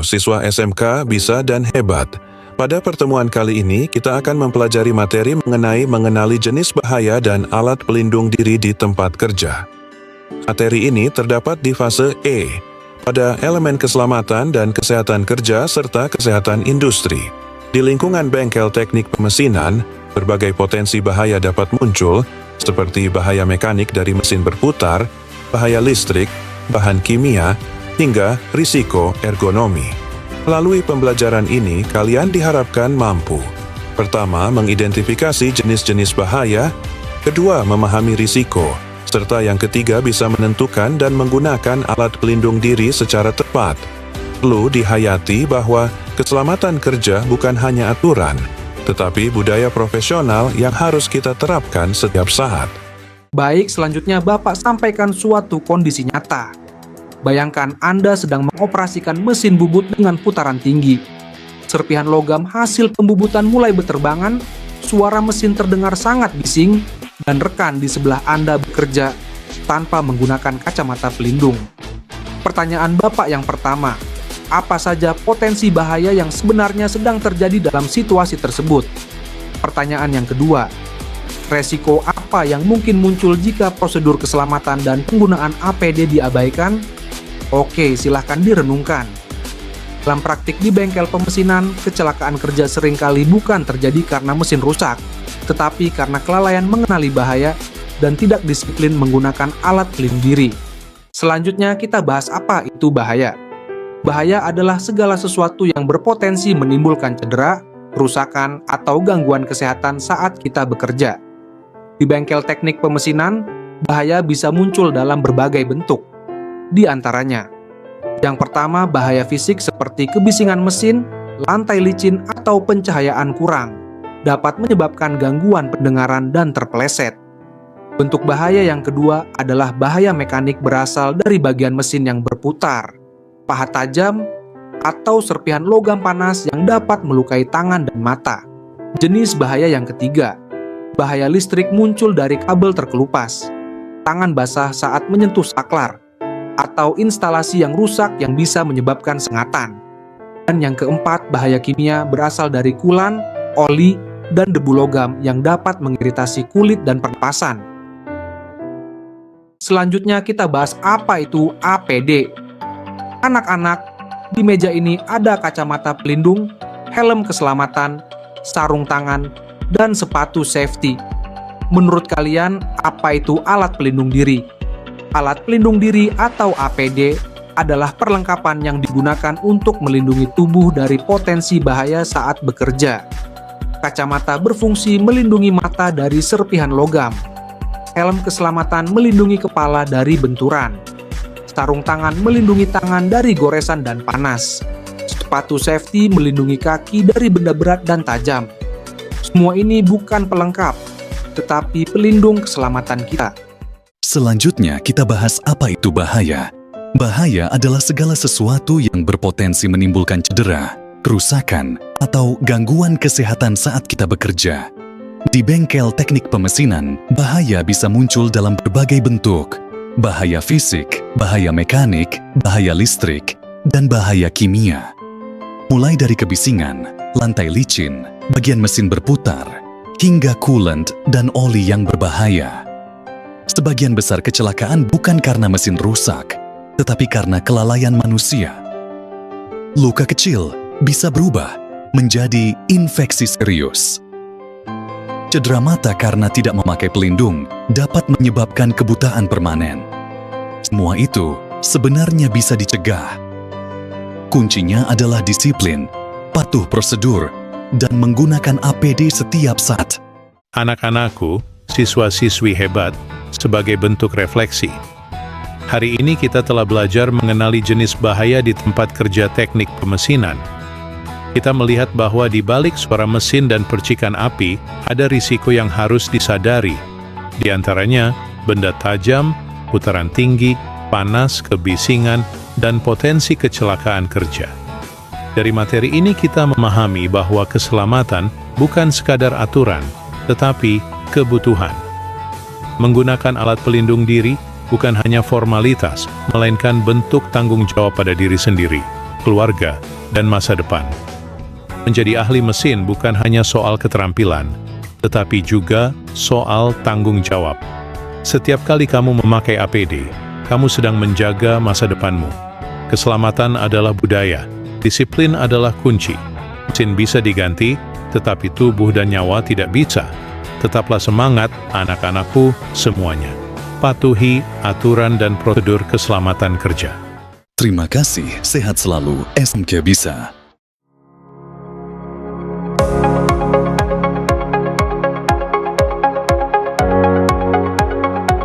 siswa SMK Bisa dan Hebat. Pada pertemuan kali ini, kita akan mempelajari materi mengenali jenis bahaya dan alat pelindung diri di tempat kerja. Materi ini terdapat di fase E, pada elemen keselamatan dan kesehatan kerja serta kesehatan industri. Di lingkungan bengkel teknik pemesinan, berbagai potensi bahaya dapat muncul, seperti bahaya mekanik dari mesin berputar, bahaya listrik, bahan kimia, hingga risiko ergonomi. Melalui pembelajaran ini, kalian diharapkan mampu: pertama, mengidentifikasi jenis-jenis bahaya; kedua, memahami risiko; serta yang ketiga, bisa menentukan dan menggunakan alat pelindung diri secara tepat. Perlu dihayati bahwa keselamatan kerja bukan hanya aturan, tetapi budaya profesional yang harus kita terapkan setiap saat. Baik, selanjutnya Bapak sampaikan suatu kondisi nyata. Bayangkan Anda sedang mengoperasikan mesin bubut dengan putaran tinggi. Serpihan logam hasil pembubutan mulai berterbangan, suara mesin terdengar sangat bising, dan rekan di sebelah Anda bekerja tanpa menggunakan kacamata pelindung. Pertanyaan Bapak yang pertama, apa saja potensi bahaya yang sebenarnya sedang terjadi dalam situasi tersebut? Pertanyaan yang kedua, resiko apa yang mungkin muncul jika prosedur keselamatan dan penggunaan APD diabaikan? Oke, silahkan direnungkan. Dalam praktik di bengkel pemesinan, kecelakaan kerja seringkali bukan terjadi karena mesin rusak, tetapi karena kelalaian mengenali bahaya dan tidak disiplin menggunakan alat pelindung diri. Selanjutnya kita bahas apa itu bahaya. Bahaya adalah segala sesuatu yang berpotensi menimbulkan cedera, kerusakan, atau gangguan kesehatan saat kita bekerja. Di bengkel teknik pemesinan, bahaya bisa muncul dalam berbagai bentuk. Di antaranya, yang pertama, bahaya fisik seperti kebisingan mesin, lantai licin, atau pencahayaan kurang dapat menyebabkan gangguan pendengaran dan terpeleset. Bentuk bahaya yang kedua adalah bahaya mekanik berasal dari bagian mesin yang berputar, pahat tajam, atau serpihan logam panas yang dapat melukai tangan dan mata. Jenis bahaya yang ketiga, bahaya listrik muncul dari kabel terkelupas, tangan basah saat menyentuh saklar, atau instalasi yang rusak yang bisa menyebabkan sengatan. Dan yang keempat, bahaya kimia berasal dari kulan, oli, dan debu logam yang dapat mengiritasi kulit dan pernapasan. Selanjutnya kita bahas apa itu APD. Anak-anak, di meja ini ada kacamata pelindung, helm keselamatan, sarung tangan, dan sepatu safety. Menurut kalian, apa itu alat pelindung diri? Alat pelindung diri atau APD adalah perlengkapan yang digunakan untuk melindungi tubuh dari potensi bahaya saat bekerja. Kacamata berfungsi melindungi mata dari serpihan logam. Helm keselamatan melindungi kepala dari benturan. Sarung tangan melindungi tangan dari goresan dan panas. Sepatu safety melindungi kaki dari benda berat dan tajam. Semua ini bukan pelengkap, tetapi pelindung keselamatan kita. Selanjutnya kita bahas apa itu bahaya. Bahaya adalah segala sesuatu yang berpotensi menimbulkan cedera, kerusakan, atau gangguan kesehatan saat kita bekerja. Di bengkel teknik pemesinan, bahaya bisa muncul dalam berbagai bentuk. Bahaya fisik, bahaya mekanik, bahaya listrik, dan bahaya kimia. Mulai dari kebisingan, lantai licin, bagian mesin berputar, hingga coolant dan oli yang berbahaya. Sebagian besar kecelakaan bukan karena mesin rusak, tetapi karena kelalaian manusia. Luka kecil bisa berubah menjadi infeksi serius. Cedera mata karena tidak memakai pelindung dapat menyebabkan kebutaan permanen. Semua itu sebenarnya bisa dicegah. Kuncinya adalah disiplin, patuh prosedur, dan menggunakan APD setiap saat. Anak-anakku, siswa-siswi hebat, sebagai bentuk refleksi. Hari ini kita telah belajar mengenali jenis bahaya di tempat kerja teknik pemesinan. Kita melihat bahwa di balik suara mesin dan percikan api, ada risiko yang harus disadari. Di antaranya, benda tajam, putaran tinggi, panas, kebisingan, dan potensi kecelakaan kerja. Dari materi ini kita memahami bahwa keselamatan bukan sekadar aturan, tetapi kebutuhan. Menggunakan alat pelindung diri bukan hanya formalitas, melainkan bentuk tanggung jawab pada diri sendiri. keluarga, dan masa depan. Menjadi ahli mesin bukan hanya soal keterampilan, tetapi juga soal tanggung jawab. Setiap kali kamu memakai APD, kamu sedang menjaga masa depanmu. Keselamatan adalah budaya, disiplin adalah kunci. Mesin bisa diganti, tetapi tubuh dan nyawa tidak bisa. Tetaplah semangat, anak-anakku, semuanya. Patuhi aturan dan prosedur keselamatan kerja. Terima kasih, sehat selalu, SMK Bisa.